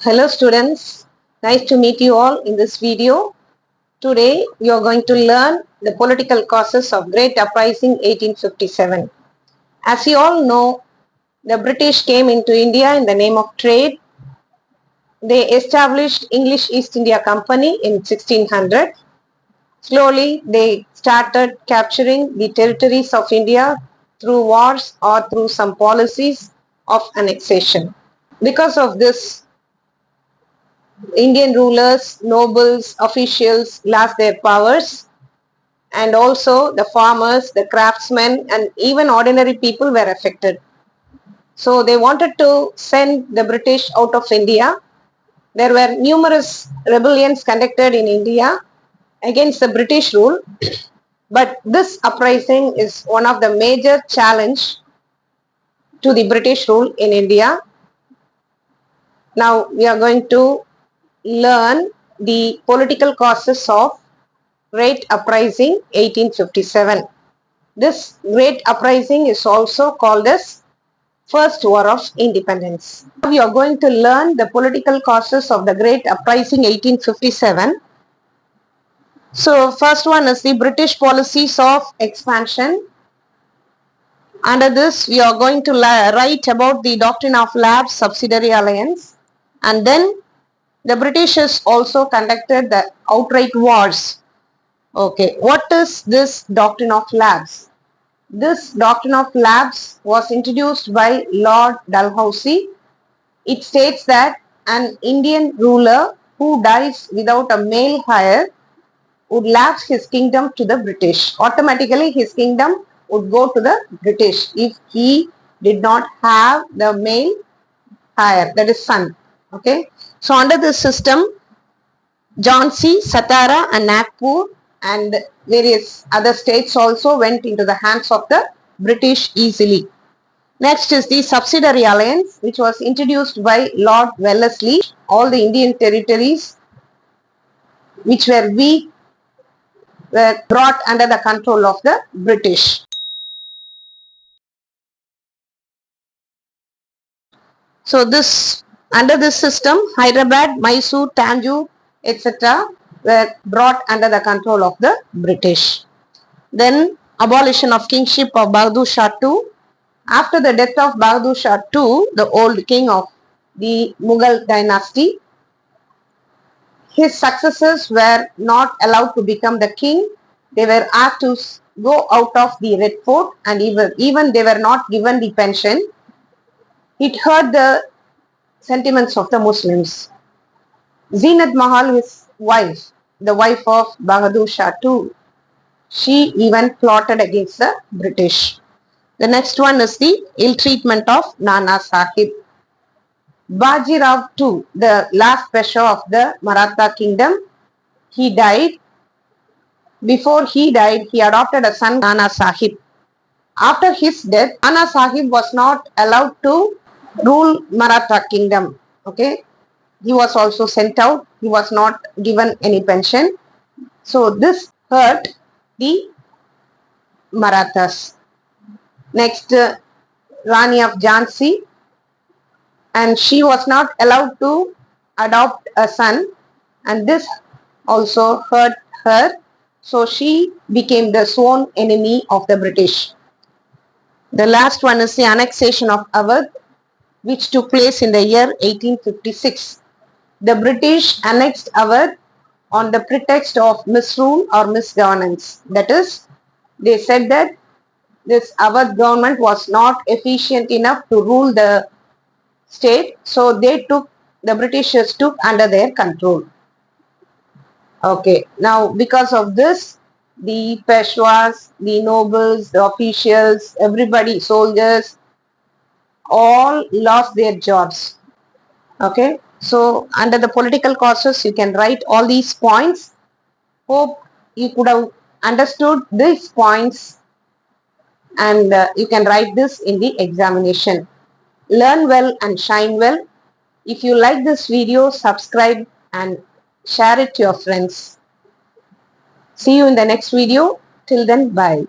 Hello students, nice to meet you all in this video. Today you are going to learn the political causes of Great Uprising 1857. As you all know, the British came into India in the name of trade. They established English East India Company in 1600. Slowly they started capturing the territories of India through wars or through some policies of annexation. Because of this, Indian rulers, nobles, officials lost their powers, and also the farmers, the craftsmen, and even ordinary people were affected. So they wanted to send the British out of India. There were numerous rebellions conducted in India against the British rule, but this uprising is one of the major challenge to the British rule in India. Now we are going to learn the political causes of Great Uprising 1857. This Great Uprising is also called as First War of Independence. We are going to learn the political causes of the Great Uprising 1857. So first one is the British policies of expansion. Under this we are going to write about the doctrine of Lab's subsidiary alliance, and then the Britishers also conducted the outright wars. Okay, what is this doctrine of Labs? This doctrine of Labs was introduced by Lord Dalhousie. It states that an Indian ruler who dies without a male heir would lapse his kingdom to the British. Automatically his kingdom would go to the British if he did not have the male heir, that is son. Okay, so under this system, Jhansi, Satara and Nagpur and various other states also went into the hands of the British easily. Next is the subsidiary alliance, which was introduced by Lord Wellesley. All the Indian territories which were weak were brought under the control of the British. So this, under this system, Hyderabad, Mysore, Tanjore, etc. were brought under the control of the British. Then abolition of kingship of Bahadur Shah II. After the death of Bahadur Shah II, the old king of the Mughal dynasty, his successors were not allowed to become the king. They were asked to go out of the Red Fort, and even they were not given the pension. It hurt the sentiments of the Muslims. Zeenat Mahal, his wife, the wife of Bahadur Shah II, she even plotted against the British. The next one is the ill treatment of Nana Sahib. Bajirao II, the last Peshwa of the Maratha kingdom, he died. Before he died, he adopted a son, Nana Sahib. After his death, Nana Sahib was not allowed to rule Maratha kingdom. Okay, he was also sent out. He was not given any pension. So this hurt the Marathas. Next, Rani of Jhansi, and she was not allowed to adopt a son, and this also hurt her. So she became the sworn enemy of the British. The last one is the annexation of Awadh, which took place in the year 1856. The British annexed Awadh on the pretext of misrule or misgovernance. That is, they said that this Awadh government was not efficient enough to rule the state, so the Britishers took under their control. Okay, now because of this, the Peshwas, the nobles, the officials, everybody, soldiers, all lost their jobs. Okay, so under the political causes, you can write all these points. Hope you could have understood these points, and you can write this in the examination. Learn well and shine well. If you like this video, subscribe and share it to your friends. See you in the next video. Till then, bye.